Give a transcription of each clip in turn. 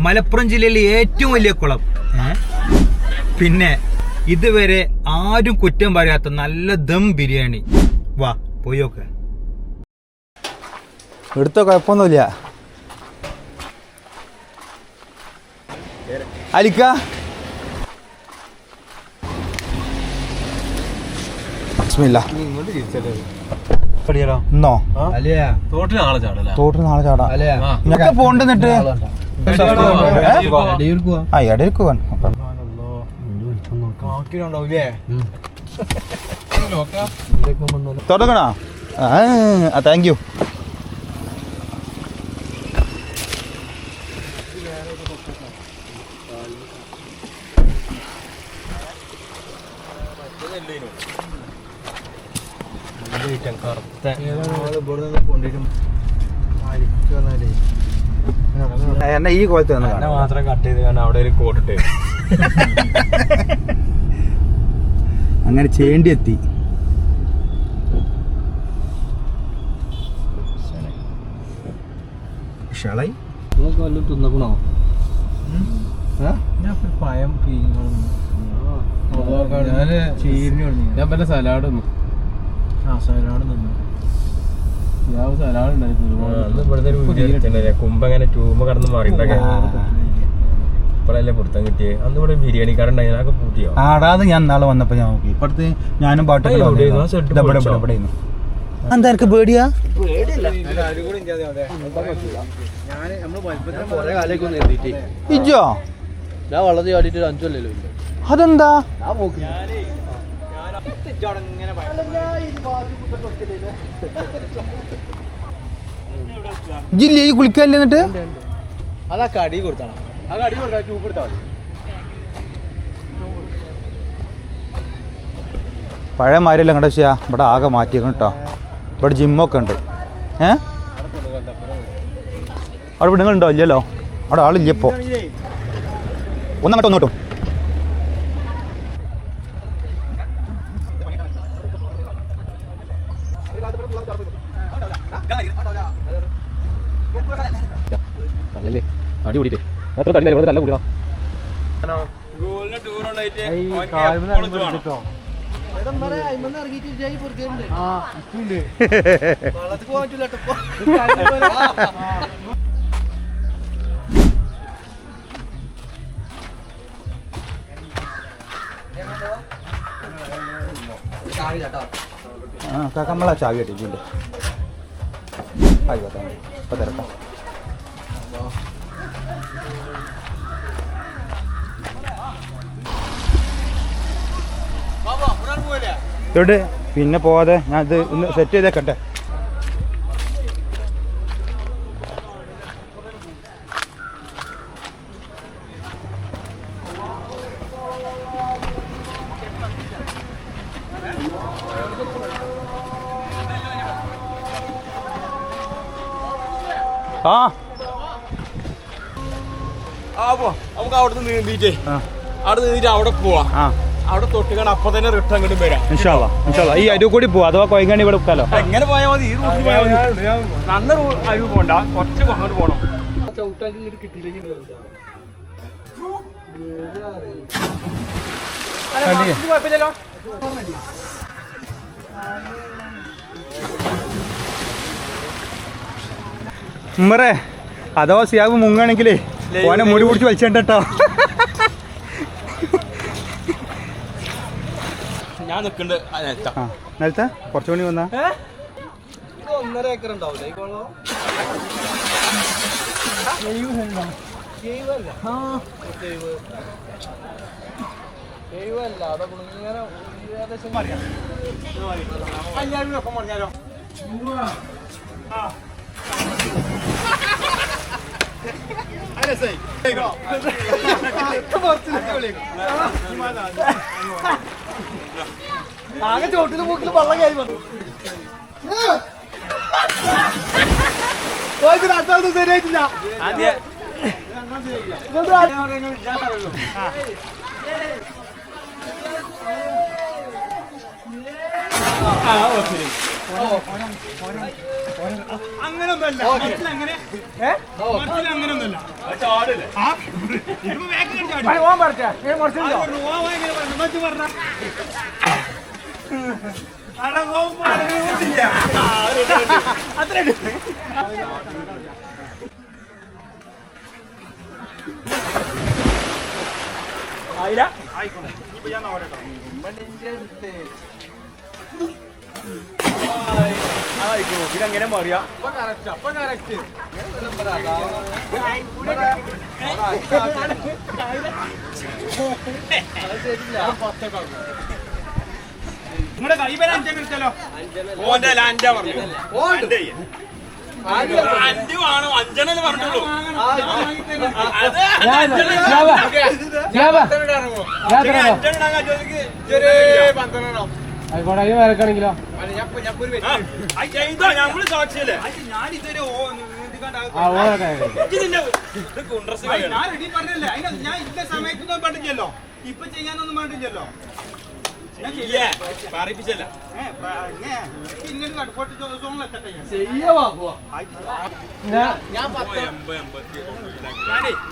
മലപ്പുറം ജില്ലയിലെ ഏറ്റവും വലിയ കുളം. പിന്നെ ഇതുവരെ ആരും കുറ്റം പറയാത്ത നല്ല ദം ബിരിയാണി. വാ പോയി നോക്ക. എടുത്തോ, കുഴപ്പമൊന്നുമില്ല. അലിക്ക ഇന്നോ തോട്ടിൽ നാളെ ചാടാ. ഇങ്ങനൊക്കെ പോണ്ടെന്നിട്ട് ഇടയിരിക്കുവാൻ തുടങ്ങണോ? Thank you. എന്നെ ഈ കോലത്ത് മാത്രം കട്ട് ചെയ്ത് കാരണം അവിടെ ഒരു കോട്ടിട്ട് അങ്ങനെ ചേണ്ടി എത്തി. ഷളായി വല്ലതും തിന്നക്കണോ? പയം ഞാൻ പല സലാഡ് തിന്നു. സലാഡ് തിന്നു. കുമ്പങ്ങനെ ട്യൂബ് കടന്ന് മാറിണ്ടല്ലേ പുറത്തം കിട്ടിയേ. അന്ന് ഇവിടെ ബിരിയാണിക്കാരുണ്ടായി, അതൊക്കെ പൂട്ടിയോ? ആടാന്ന് ഞാൻ നാളെ വന്നപ്പോ ഞാൻ നോക്കി. ഇപ്പഴത്തെ ഞാനും പാട്ടൊക്കെ എന്താ എനിക്ക് പേടിയാ? ഇജോ ഞാൻ വള്ളത്തിൽ ചാടിയിട്ട് 5 കൊല്ലല്ലോ. അതെന്താ? ജില്ലേ കുളിക്കല്ലേ? എന്നിട്ട് അതാ കടി കൊടുത്താണ്. ആ കടി കൊടുത്താൽ ട്യൂബ് എടുത്താൽ മതി. പഴയ മാരിയല്ല കണ്ട ചെയ്യാ. ഇവിടെ ആകെ മാറ്റിയേക്കണം കേട്ടോ. ഇവിടെ ജിമ്മൊക്കെ ഉണ്ട്. അവിടെ പെണ്ണുങ്ങളുണ്ടോ? ഇല്ലല്ലോ, അവിടെ ആളില്ല ഇപ്പോൾ. ഒന്നങ്ങോട്ടോ ഒന്നോട്ടും. അടി കൂടിയിട്ട് എത്ര തല്ല നല്ല കൂടിയാ. നമ്മളാ ചാവി കെട്ടിട്ടുണ്ട്. ആയിക്കോട്ടെ, ഇപ്പൊ തിരക്കാം. ഇവിടെ പിന്നെ പോവാതെ ഞാൻ ഇത് ഒന്ന് സെറ്റ് ചെയ്തേക്കട്ടെ. നമുക്ക് അവിടെ നീന്തിട്ട് അവിടെ പോവാ. അവിടെ തൊട്ടുകാണ്ട് അപ്പൊ തന്നെ റിട്ടേൺ അങ്ങോട്ട് വരാം. ഈ അരുവ് കൂടി പോവാ, അഥവാ കൊയങ്ങാണ്ടി ഇവിടെ വെക്കാലോ. എങ്ങനെ പോയാൽ മതി? ഈ റൂട്ടിൽ പോയാൽ മതി. നല്ല അരുവ് പോകണ്ട, കുറച്ച് അങ്ങോട്ട് പോകണം. കിട്ടിയില്ലെങ്കിൽ കുഴപ്പമില്ലല്ലോ. ഉമ്മറേ, അഥവാ സിയാബ് മുങ്ങാണെങ്കിലേ ഓനെ മുടി പിടിച്ച് വലിച്ചേട്ടോ. ഞാൻ നിൽക്കുന്നുണ്ട്. കുറച്ചു മണി വന്നാ 1.5 ഏക്കർ ഉണ്ടാവില്ല. ആകെ ചോട്ടിന് മൂക്കിൽ വെള്ളം കയറി വന്നു. ശരിയായിട്ടില്ല. അങ്ങനൊന്നുമല്ല അങ്ങനെ അങ്ങനൊന്നുമല്ല ഇതെങ്ങനെ പറയാ നിങ്ങളുടെ കൈവരെ അഞ്ചെണ്ണം എടുത്തല്ലോ. ഓന്റെ അഞ്ച പറഞ്ഞു അഞ്ചു വേണം അഞ്ചെണ്ണല്ലേ പറഞ്ഞോളൂ ആയിക്കോട്ടെങ്കിലോ നമ്മള് സാക്ഷിയല്ലേ ഞാനിതൊരു ഞാൻ റെഡി പറഞ്ഞല്ലേ ഞാൻ ഇന്ന സമയത്തൊന്നും പറഞ്ഞില്ലല്ലോ ഇപ്പൊ ചെയ്യാനൊന്നും പറഞ്ഞില്ലല്ലോ പറയിപ്പിച്ചല്ല പിന്നീട് കടപ്പോട്ട് സോങ്ങിലെത്തട്ടെ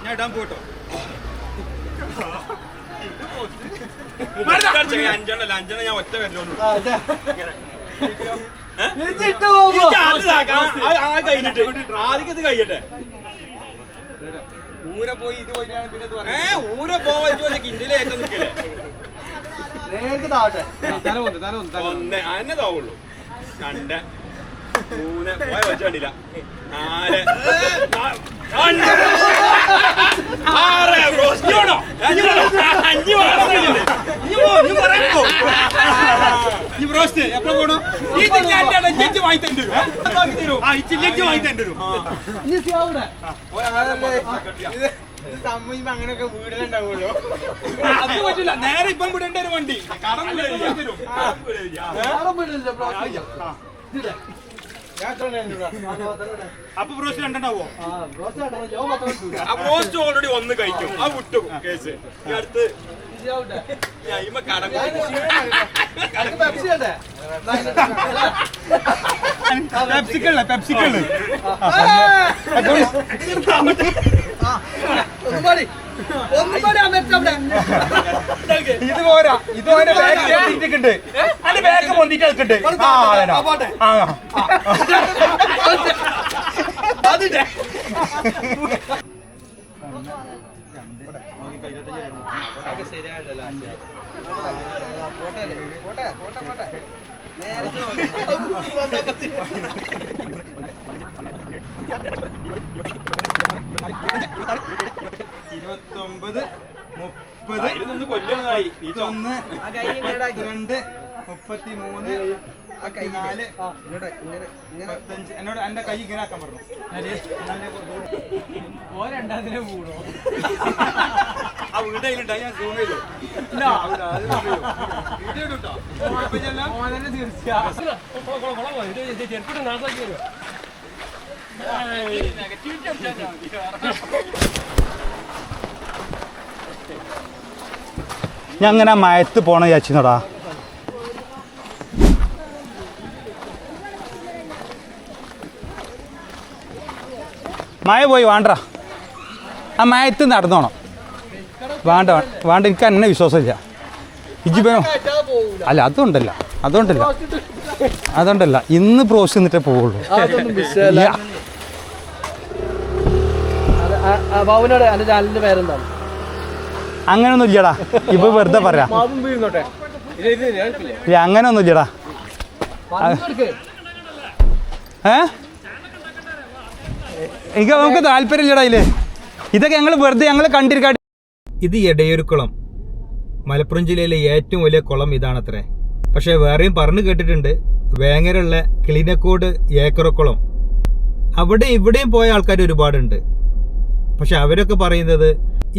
ഞാൻ ഇടാൻ പോട്ടോ അഞ്ചെണ്ണ ഞാൻ ഒറ്റ വരുന്നു കഴിഞ്ഞിട്ട് ആദ്യത്തെ കഴിയട്ടെ ഊരെ പോയി ഇത് പോയി പിന്നെ ഊരെ പോവാ കിഞ്ചിലെ ഏറ്റവും നിൽക്കല്ലേ ഒന്ന് അന്നെ താവുള്ളൂ രണ്ട് മൂന്ന് പോയ വെച്ച് കണ്ടില്ല നാല് ആറ് എപ്പോ പോണോ വാങ്ങി തരും അങ്ങനെയൊക്കെ വീടുണ്ടാവുമല്ലോ അത് പറ്റില്ല നേരെ ഇപ്പം വിടേണ്ട ഒരു വണ്ടി അപ്പൊ ബ്രോസ്റ്റ് രണ്ടുണ്ടാവോ ബ്രോസ്റ്റ് ഓൾറെഡി ഒന്ന് കഴിക്കും ആ വിട്ടു കേസ് ഈ അടുത്ത് പെപ്സിക്കള്ള പെപ്സിക്കള്ള് ഇത് പോരാ ഇത് ബാഗ് അതിന്റെ ബാഗ് പൊന്തിട്ട് എടുക്കണ്ട് ഇരുപത്തൊമ്പത് 30 കൊല്ലമായി 21 22 33 4 25 എന്നോട് എന്റെ കൈ ഇങ്ങനെ ആക്കാൻ പറഞ്ഞു ഓരണ്ടാതിനെ കൂടോ ആ വീട്ടിലുണ്ടാ ഞാൻ സൂം ചെയ്തു ചെറുപ്പിട്ട് നാസാക്കി വരും ഞാൻ അങ്ങനെ മയത്ത് പോണ വിചാരിച്ചോടാ മഴ പോയി വേണ്ട ആ മയത്ത് നടന്നോണം വേണ്ട വേണ്ട എനിക്ക് എന്നെ വിശ്വാസമില്ല ഇജിപ്പോ അല്ല അതുകൊണ്ടല്ല ഇന്ന് പ്രോസ് നിന്നിട്ടേ പോവുള്ളൂ ബാബുനോട് എന്റെ ചാനലിന്റെ പേരെന്താണ് അങ്ങനൊന്നും ഇല്ലടാ ഇപ്പൊ വെറുതെ പറയാ അങ്ങനൊന്നും ഇല്ലടാ എനിക്ക് നമുക്ക് താല്പര്യം ഇല്ലടാ ഇതില് ഇതൊക്കെ ഞങ്ങൾ വെറുതെ ഞങ്ങൾ കണ്ടിരിക്കാ. ഇത് എടയൂർക്കുളം, മലപ്പുറം ജില്ലയിലെ ഏറ്റവും വലിയ കുളം ഇതാണത്രേ. പക്ഷെ വേറെയും പറഞ്ഞു കേട്ടിട്ടുണ്ട് വേങ്ങരയുള്ള കിളിനക്കോട് ഏക്കറക്കുളം, അവിടെ ഇവിടെയും പോയ ആൾക്കാർ ഒരുപാടുണ്ട്. പക്ഷെ അവരൊക്കെ പറയുന്നത്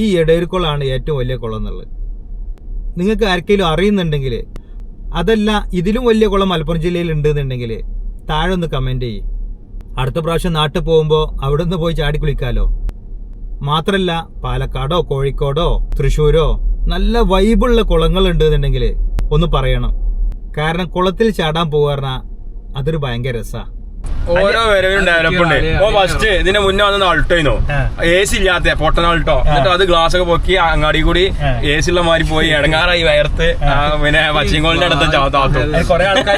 ഈ എടയൂർക്കുളമാണ് ഏറ്റവും വലിയ കുളം എന്നുള്ളത്. നിങ്ങൾക്ക് ആർക്കെങ്കിലും അറിയുന്നുണ്ടെങ്കിൽ, അതല്ല ഇതിലും വലിയ കുളം മലപ്പുറം ജില്ലയിൽ ഉണ്ടെന്നുണ്ടെങ്കിൽ താഴെ ഒന്ന് കമന്റ് ചെയ്യും. അടുത്ത പ്രാവശ്യം നാട്ടിൽ പോകുമ്പോൾ അവിടെ നിന്ന് പോയി ചാടി കുളിക്കാലോ. മാത്രല്ല പാലക്കാടോ കോഴിക്കോടോ തൃശ്ശൂരോ നല്ല വൈബുള്ള കുളങ്ങൾ ഉണ്ടെന്നുണ്ടെങ്കിൽ ഒന്ന് പറയണം. കാരണം കുളത്തിൽ ചാടാൻ പോകാറ അതൊരു ഭയങ്കര രസാ. ഓരോ വരവിനും ഡെവലപ്പ് ഉണ്ട്. ഓ ഫസ്റ്റ് ഇതിന്റെ മുന്നേ വന്ന ആൾട്ടോയിനോ AC ഇല്ലാത്ത പൊട്ടൻ ആൾട്ടോ, എന്നിട്ട് അത് ഗ്ലാസ് ഒക്കെ പൊക്കി അങ്ങാടി കൂടി AC ഉള്ള മാതിരി പോയി ഇടങ്ങാറായി വയർത്ത് പിന്നെ പച്ചിങ്കോളിന്റെ അടുത്ത് ചാത്താത്തു. കുറെ ആൾക്കാർ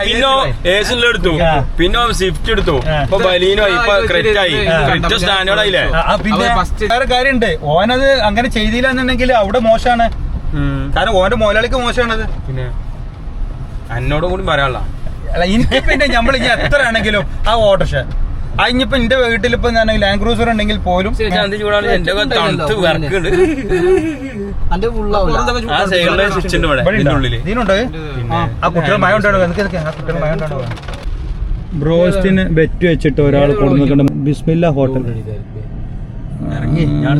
പിന്നെ AC എടുത്തു, പിന്നെ സ്വിഫ്റ്റ് എടുത്തു, ഇപ്പൊ ബലീനോ, ഇപ്പൊ ക്രെറ്റായി, ക്രെറ്റ സ്റ്റാൻഡേർഡ് ആയില്ലേ. പിന്നെ വേറെ കാര്യണ്ട്, ഓനത് അങ്ങനെ ചെയ്തില്ല എന്നുണ്ടെങ്കിൽ അവിടെ മോശമാണ്. കാരണം ഓന്റെ മുതലാളിക്ക് മോശമാണത്. പിന്നെ എന്നോടും കൂടി പറയാനുള്ള അല്ല എനിക്ക് പിന്നെ നമ്മൾ ഇനി എത്ര ആണെങ്കിലും ആ ഓട്ടോറിക്ഷ അതിനിപ്പോ എന്റെ വീട്ടിലിപ്പോ ഞാൻ ലാൻഡ് ക്രൂസർ ഉണ്ടെങ്കിൽ പോലും ചൂടാണ്. എന്റെ തണുത്ത് വിറക്കുണ്ട്. ഇതിനുണ്ട് ആ കുട്ടികൾ മഴ ഉണ്ടാണോ? ആ കുട്ടികൾ മഴ ഉണ്ടാണോ? ബ്രോസ്റ്റിന് ബെറ്റ് വെച്ചിട്ട് ഒരാൾ കൊടുക്കുന്നുണ്ട്. ബിസ്മില്ല ഹോട്ടൽ ഇറങ്ങി ഞാൻ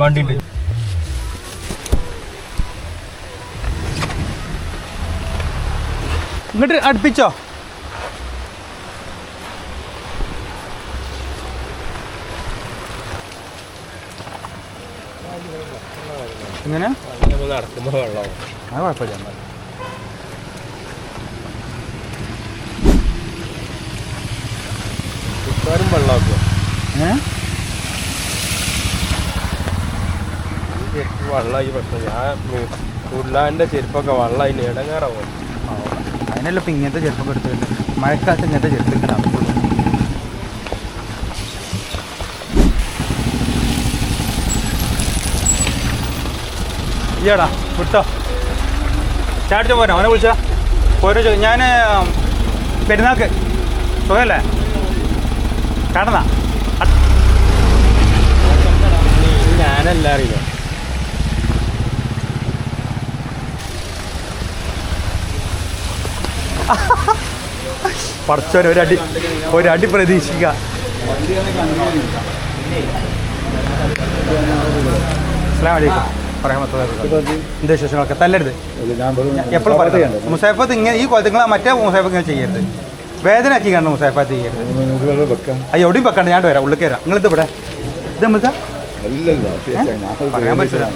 വണ്ടി ഉണ്ട്. ഇങ്ങോട്ട് അടുപ്പിച്ചോ. എങ്ങനെ നടക്കുമ്പോ വെള്ളമാവും. അത് കുഴപ്പമില്ല. വെള്ളമാക്കുക വെള്ളമായി പ്രശ്നം. ഞാൻ ഉരുളാന്റെ ചെരുപ്പൊക്കെ വെള്ളമായി ഇടങ്ങാറാവും. അതിനല്ല ഇപ്പം ഇങ്ങനത്തെ ചെരുപ്പൊക്കെ എടുത്തില്ല. മഴക്കാലത്ത് ഇങ്ങനത്തെ ചെരുപ്പിക്കണം. ഇയ്യടാ വിട്ടോ ചാടിച്ച പോരാ. അവനെ വിളിച്ചാ പോരോ. ഞാൻ പെരുന്നാൾക്ക് സുഖമല്ലേ കടന്നാ ഞാനെല്ലാം അറിയാം. പടച്ചോൻ ഒരടി പ്രതീക്ഷിക്കുക. അസ്സലാമു അലൈക്കും വറഹ്മത്തുള്ളാഹി. എന്താ വിശേഷങ്ങളൊക്കെ? തല്ലരുത് എപ്പോഴും പറയാം. മുസാഫത്ത് ഇങ്ങനെ ഈ കൊലത്തുങ്ങൾ മറ്റേ മുസാഫ് ഇങ്ങനെ ചെയ്യരുത്. വേദന ആക്കി കണ്ടു മുസാഫത്ത് ചെയ്യരുത്. അത് എവിടെയും വെക്കണ്ട. ഞാൻ വരാം, ഉള്ളിൽ കയറാം. നിങ്ങളിത് ഇവിടെ ഇത് എന്താ പറയാൻ പറ്റില്ല.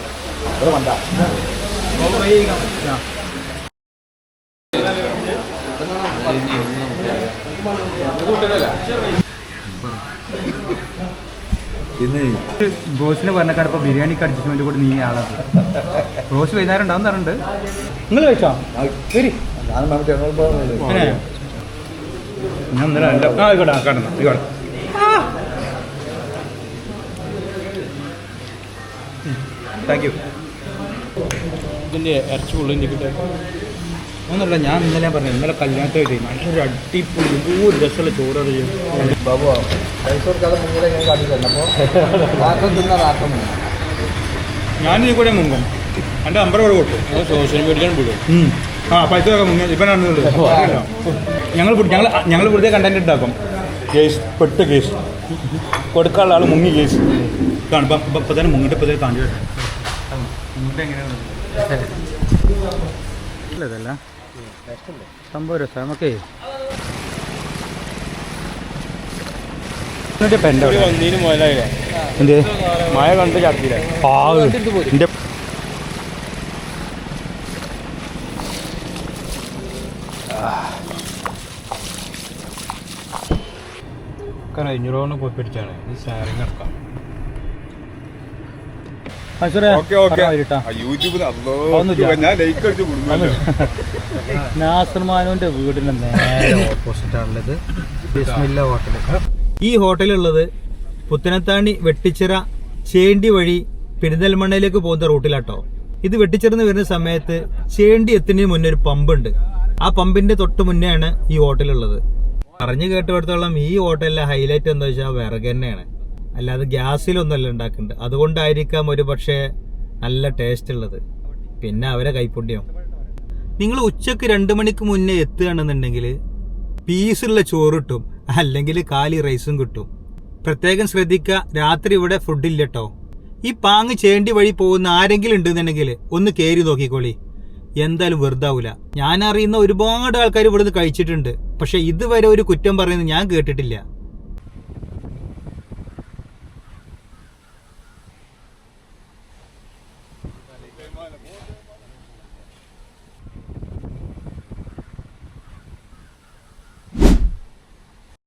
ബോസിന് പറഞ്ഞാൽ ഇപ്പൊ ബിരിയാണിക്ക് അഡ്ജസ്റ്റ്മെന്റ് കൂടി നീ ആളാണ്. റോസ് വൈകുന്നേരം ഉണ്ടാവും തരുന്നുണ്ട്. നിങ്ങൾ കഴിച്ചോ? ശരി ഞാൻ താങ്ക് യു. ഇതിന്റെ ഇറച്ചി ഉള്ളിൽ ഒന്നുമില്ല. ഞാൻ ഇന്നലെ പറഞ്ഞു ഇന്നലെ കല്യാണത്തിൽ നല്ലൊരു അടിപൊളി ഒരു രസമുള്ള ചോറ് ചെയ്യും. ഞാനിത് കൂടെ മുങ്ങും. എൻ്റെ നമ്പർ കൂടെ കൊടുക്കും. സോഷ്യൽ മീഡിയയിലും വിടും. പൈസ ഒക്കെ മുങ്ങി ഇവനാണ്. ഞങ്ങൾ വെറുതെ കണ്ടന്റ് ഉണ്ടാക്കും. കേസ് പെട്ട് കേസ് കൊടുക്കാനുള്ള ആൾ മുങ്ങി കേസ് കാണും. ഇപ്പം തന്നെ മുങ്ങിട്ട് ഇപ്പം തന്നെ കാണിച്ചു വരാം. മുങ്ങിട്ട് എങ്ങനെയാണ് ഇതല്ല സംഭവം രസം. നമുക്കേ വന്നീന് മുതലായില്ലേ എന്ത് മഴ കണ്ട് ചടത്തില്ലേ? എൻ്റെ കഴിഞ്ഞൂറോന്ന് പോയി പിടിച്ചാണ് ഈ ഷെയറിങ് നടക്കാം. നാസർമാനുവിന്റെ വീടിന് നേരെ ഓപ്പോസിറ്റ് ആണുള്ളത് ബിസ്മില്ല ഹോട്ടൽ. ഈ ഹോട്ടലുള്ളത് പുത്തനത്താണി വെട്ടിച്ചിറ ചേണ്ടി വഴി പെരിന്തൽമണ്ണയിലേക്ക് പോകുന്ന റൂട്ടിലാട്ടോ. ഇത് വെട്ടിച്ചിറന്ന് വരുന്ന സമയത്ത് ചേണ്ടി എത്തുന്നതിന് മുന്നേ ഒരു പമ്പുണ്ട്. ആ പമ്പിന്റെ തൊട്ട് മുന്നെയാണ് ഈ ഹോട്ടലുള്ളത്. പറഞ്ഞു കേട്ടിടത്തോളം ഈ ഹോട്ടലിലെ ഹൈലൈറ്റ് എന്താ വെച്ചാൽ വിറക് തന്നെയാണ്, അല്ലാതെ ഗ്യാസിലൊന്നുമല്ല ഉണ്ടാക്കുന്നുണ്ട്. അതുകൊണ്ടായിരിക്കാം ഒരു പക്ഷേ നല്ല ടേസ്റ്റ് ഉള്ളത്. പിന്നെ അവരെ കൈപ്പുണ്യം. നിങ്ങൾ ഉച്ചക്ക് 2 മണിക്ക് മുന്നേ എത്തുകയാണെന്നുണ്ടെങ്കിൽ പീസുള്ള ചോറ് കിട്ടും, അല്ലെങ്കിൽ കാലി റൈസും കിട്ടും. പ്രത്യേകം ശ്രദ്ധിക്കുക, രാത്രി ഇവിടെ ഫുഡ് ഇല്ല കേട്ടോ. ഈ പാങ്ങ് ചേണ്ടി വഴി പോകുന്ന ആരെങ്കിലും ഉണ്ടെന്നുണ്ടെങ്കിൽ ഒന്ന് കയറി നോക്കിക്കോളി. എന്തായാലും വെറുതാവൂല. ഞാൻ അറിയുന്ന ഒരുപാട് ആൾക്കാർ ഇവിടുന്ന് കഴിച്ചിട്ടുണ്ട്, പക്ഷെ ഇതുവരെ ഒരു കുറ്റം പറയുന്നത് ഞാൻ കേട്ടിട്ടില്ല.